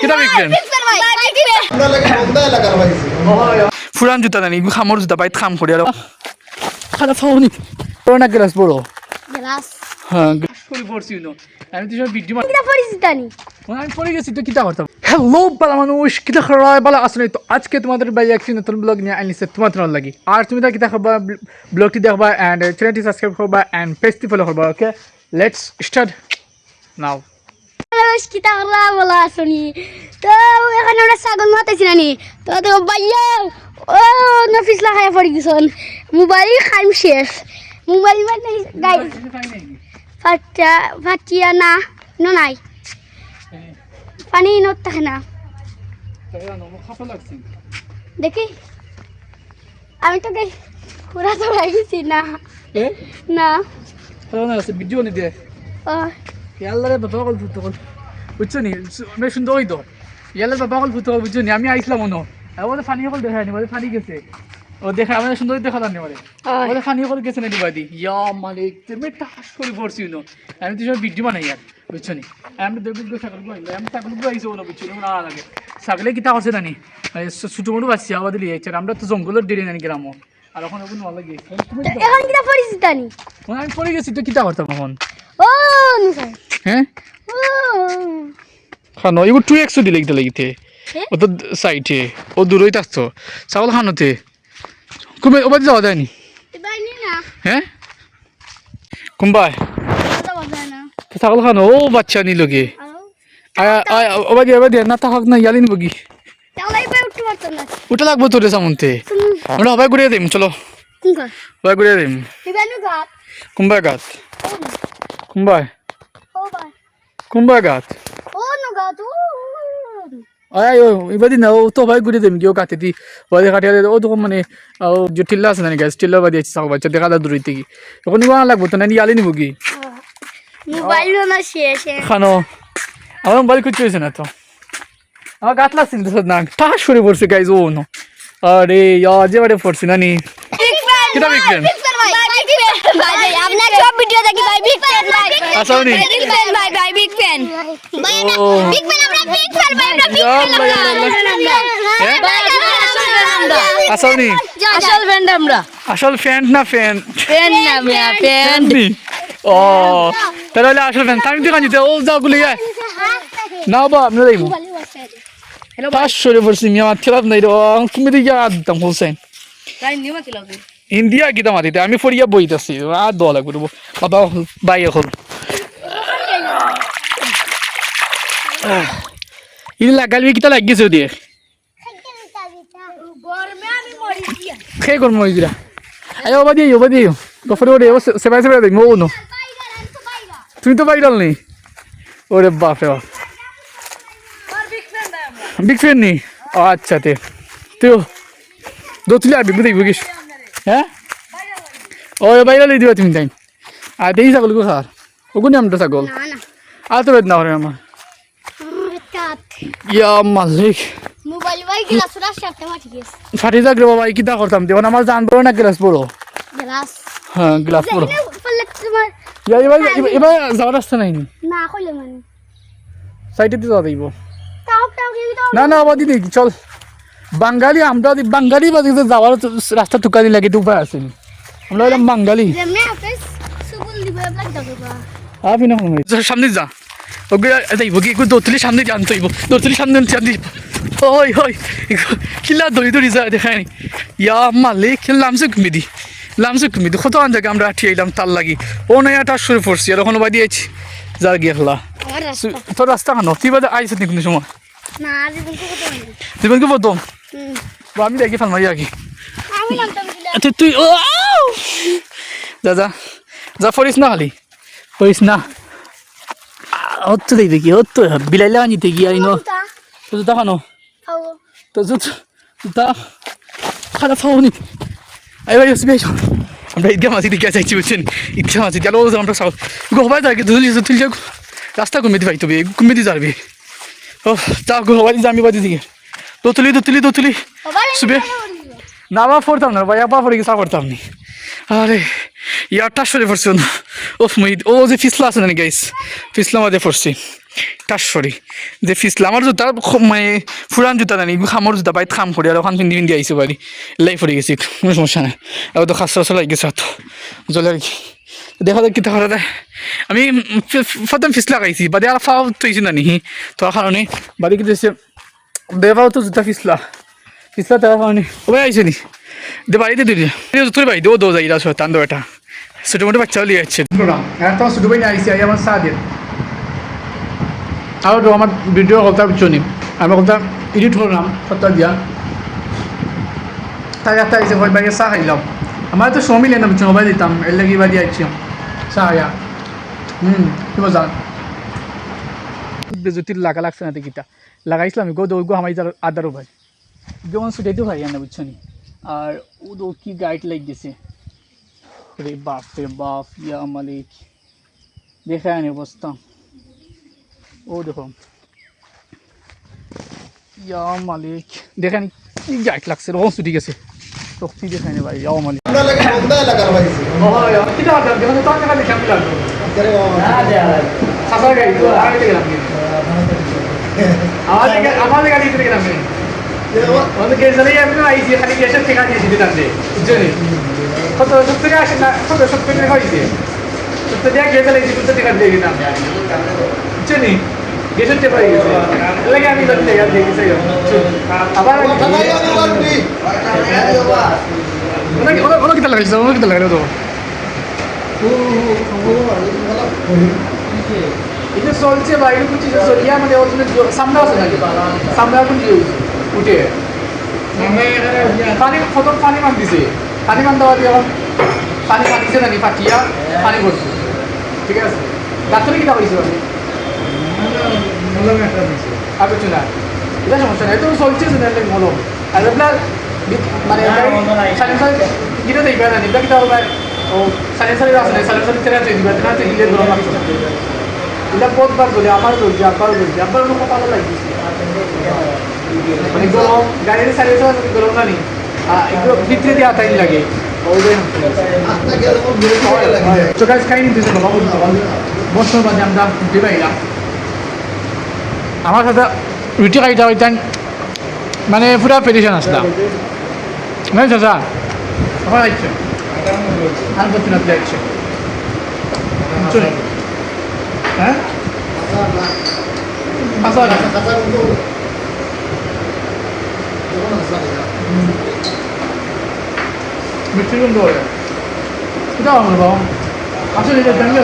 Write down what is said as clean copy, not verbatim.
কিটা বিকবেন ফুরান জুতা নানি খামর জুতা বাইত খাম করি আর খারাপ ফাউনি পুরো না গ্লাস বড় গ্লাস হ্যাঁ শুরু করছি না আমি তো সব ভিডিও কিটা পরিচিতানি আমি পড়ে গেছি তো কিটা করতাম হ্যালো বালা মানুষ কিটা খরায় বালা আসলে তো আজকে তোমাদের ভাই একটি নতুন ব্লগ নিয়ে আইনিছে তোমাদের লাগি আর তুমি তা কিটা খাবা ব্লগটি দেখবা এন্ড চ্যানেলটি সাবস্ক্রাইব করবা এন্ড পেজটি ফলো করবা ওকে লেটস স্টার্ট নাও কিটা করা বলা আসনি তো এখানে আমরা ছাগল মাতাইছি নানি তো তো ভাইয়া ও নফিস লাগায় পড়ি গেছন মোবাইল খাইম শেষ মোবাইল মানে গাইস ফাটিয়া না নাই পানি নত থাকে না দেখি আমি তো পুরা তো গেছি না না ভিডিও নি দে ও ইয়াল্লারে বাবা কল ফুটো কল বুঝছো নি আমি সুন্দর হই তো ইয়াল্লারে বাবা কল ফুটো কল বুঝছো নি আমি আইছিলাম মনো ওদের ফানি কল দেখাই নি বলে ফানি গেছে ও দেখা আমাদের সুন্দর দেখা জানি বলে ওদের ফানি কল গেছে না দিবাদি ইয়া মালিক তুমি টাস করে পড়ছি না আমি তো সব ভিডিও বানাই আর বুঝছো নি আমি দেখব ছাগল গো আমি ছাগল গো আইছো বলে বুঝছো না লাগে ছাগলে কিটা আছে জানি ছোট মোটো বাচ্চা আবার দিলি আমরা তো জঙ্গলের ডেরে নানি গ্রাম আর এখন ওগুলো ভালো লাগে এখন কিটা পরিচিতানি আমি পড়ে গেছি তো কিটা করতাম এখন ও নিসাই হ্যাঁ ও খানো এগুলো 2x দিলে কিটা লাগিতে ও তো সাইডে ও দূরই থাকতো ছাগল খানোতে কুমে ওবাদি যাওয়া যায়নি বাইনি না হ্যাঁ কুম্বাই যাওয়া যায় না ছাগল খানো ও বাচ্চা নিলগে ওবাদি না থাক না ইয়ালি নিবগি তাহলে এবার উঠতে পারতাম না উঠে লাগবো তোরে সামন্তে আমরা সবাই ঘুরিয়ে দিম চলো কোনটা সবাই ঘুরিয়ে দিম এবার নু গাত কুম্বাই গাত কুম্বাই ও ভাই কুম্বাই গাত ও নু গাত ও আয় এবাদি না ও তো সবাই ঘুরিয়ে দিম কেউ কাটে দি ওদের কাটিয়ে ও তো মানে যে টিল্লা আছে না গ্যাস টিল্লা বাদি আছে ছাগল বাচ্চা দেখা দা দূরই থেকে এখন নিবা লাগবো তো না ইয়ালি নিবগি মোবাইল না শেষ খানো আমার মোবাইল কিছু হয়েছে না তো আমার গাত লাগছিল তো না ঠাস করে পড়ছে গাইজ ও নো আরে যে বারে পড়ছি না নি কিটা বিকবেন আপনার সব ভিডিও দেখি ভাই বিগ ফ্যান ভাই আসাওনি বিগ ফ্যান ভাই বিগ ফ্যান ভাই বিগ ফ্যান আমরা বিগ ফ্যান ভাই আমরা বিগ ফ্যান আসাওনি আসল ফ্যান আমরা আসল ফ্যান না ফ্যান ফ্যান না মিয়া ফ্যান ও তাহলে আসল ফ্যান টাইম দিকে নিতে ও যাও গুলি না বা আমরা যাইব হ্যালো ঠাস করে পড়ছি মিয়া খেলাত নাই রে তুমি দিকে আদম হোসেন তাই নিমা কি লাগবে ইন্ডিয়া গীতা মাতিতে আমি ফরিয়া বইতাছি আর দোয়া লাগবে বাবা বাই এখন ইনি লাগালি কিটা লাগিয়েছে দিয়ে গরমে আমি মরি দিয়া খেয়ে করবো মরিজিরা আয় ওবা দিয়ে গফরে ওরে সেবাই সেবাই দিই মো নো তুমি তো বাইরাল নেই ওরে বাপ রে বাপ বিগ ফ্যান নেই আচ্ছা তুই দোতলি আর বিগ দেখবো গিস হ্যাঁ ও বাইরাল দিবা তুমি তাই আর দেখি ছাগল গো স্যার ওগুনি আমরা ছাগল না না আর তো বেদনা করে আমার কাট ইয়া মালিক মোবাইল ভাই গ্লাস রাখতে মাটি গেছে ফাটি যাক রে বাবা কি তা করতাম দেখুন আমার জান বড় না গ্লাস বড় গ্লাস হ্যাঁ গ্লাস বড় বললে তোমার ইয়া এবার যাওয়ার রাস্তা নাই না কইলে মানে সাইডে দিয়ে যাওয়া যাইব তাও কি দাও না আবার দিদি চল বাঙালি আমরা বাঙালি বাদিতে যাওয়ার রাস্তা টুকালি লাগে তো উপায় আছে আমরা এলাম বাঙালি যেমনে অফিস সুগুল দিবে ব্ল্যাক দাও আপনি না সামনে যা ওকে যাইব কি দোতলি সামনে জানতে হইব দোতলি সামনে জানতে ওই কিলা দড়ি যা দেখায়নি ইয়া মালিক লামসে কুমিদি কত আন জায়গা আমরা আঠিয়ে এলাম তার লাগি ও নয় আটা শুরু পড়ছি আর ওখানে বাদি আছি যা গিয়ে খেলা আমার রাস্তা তোর রাস্তা খানো তুই বাদে আইস নি কোনো সময় না জীবন কত মানে জীবনকে প্রথম আমি দেখি ফাল মারি আগে আমি নামতাম দিলা তুই যা ফরিস না খালি ফরিস না অত দেখবে কি অত বিলাইলে আনিতে গিয়ে আইনো তো জুতা খানো খাও তো জুতা খারাপ খাওনি আই ভাই আসবে আমরা ঈদগাহ মাঝি দিকে চাইছি বুঝছেন ঈদগাহ মাঝি গেল আমরা সব গোহবাই যাকে তুলি রাস্তা কমে দিই ভাই তবে কমে দিয়ে যাবে ও যা গোহবাই জামি বাদি দিকে দোতলি শুবে না বা পড়তাম না ভাই আপা পড়ে গেছে পড়তাম নি আরে ইয়ারটা সরে পড়ছে না ও যে ফিসলা আছে না গাইস ফিসলা মাঝে পড়ছি তার সরি যে ফিসলা আমার জুতা মানে ফুরান জুতা জানি খামর জুতা বাইত খাম করি আর ওখান পিন্দি পিন্দি আইসো বাড়ি লাই পড়ে গেছি কোনো সমস্যা নাই এবার তো খাস খাস লাগে গেছে তো জলে আর কি দেখা যাক কিতা করা যায় আমি প্রথম ফিস লাগাইছি বাদে আর ফাও তৈছি না নিহি তোর কারণে বাড়ি কি দিয়েছে দেবাও তো জুতা ফিসলা তার কারণে ওই আইসে নি দে বাড়িতে দিলি তোর বাড়ি দেবো দো যাই টান দো এটা ছোটো মোটো বাচ্চাও লিয়ে যাচ্ছে তোমার ছোটো ভাই আইসি আই আমার সাথ আর তো আমার ভিডিও কথা বুঝছি আমি কথা এডিট করলাম সপ্তাহ দিয়া তাই একটা আইসে ভয় বাইরে চা খাইলাম আমার তো সময় মিলে না বুঝছো মোবাইল দিতাম এর লাগে বা দিয়ে আইছি চা আয়া কি মজা বেজতির লাগা লাগছে না দেখিটা লাগাইছিলাম গো দৌড় গো আমার আদারও ভাই যেমন ছুটাইতে ভাই না বুঝছো নি আর ও তো কি গাইড লাইক গেছে রে বাপ ইয়া মালিক দেখে আনি অবস্থা ও দেখো ইয়া মালিক দেখেন কি গাইড লাগছে রকম ছুটি গেছে শক্তি দেখায় না ভাই ইয়া মালিক আমাদের গাড়ি গেলাম আইসি খালি গ্যাসের ঠেকা দিয়েছি দিতাম বুঝলি কত 70 টাকা আসে না কত 70 টাকা হয়েছে 70 টাকা গেছে লাগছে 70 টাকা দিয়ে দিতাম বুঝলি গ্যাসের টেপা হয়ে গেছে লাগে আমি লোক টাকা দিয়ে গেছে আবার ওরা কিতা লাগাইছে ওরা কিতা লাগাইলো তো এটা চলছে বাইরে কিছু চলিয়া মানে ওখানে সামনে আছে নাকি সামনে এখন কি উঠে পানি কত পানি মান দিছে পানি মান দেওয়া দিয়ে এখন পানি মাতিছে নাকি ফাটিয়া পানি করছে ঠিক আছে ডাক্তারে কিনা হয়েছে আর কিছু না এটা সমস্যা নাই তো চলছে মলম আর এগুলা মানে গিয়ে দেখবে না এগুলা কিনা হবে ও সাইলেন্সারের আছে না সাইলেন্সারের তেরা তৈরি দিবে তেরা তৈরি দিলে গরম লাগছে এটা বহুতবার বলে আমার বলছি আব্বার বলছি আব্বার কোনো কথা লাগছে মানে গরম গাড়ির সাইলেন্সার গরম না নি এগুলো ভিতরে দিয়ে আতাই লাগে তো গাছ খাই নিতেছে বাবা বছর বাদে আমরা দিবাইলাম আমার সাথে রুটি খাইতে হইতেন মানে পুরা পেরেশান আসলাম মানে চাচা আমার আসছে আর করতে না আসছে হ্যাঁ মিষ্টির গন্ধ হয় এটাও আমার বাবা আসলে এটা জানলে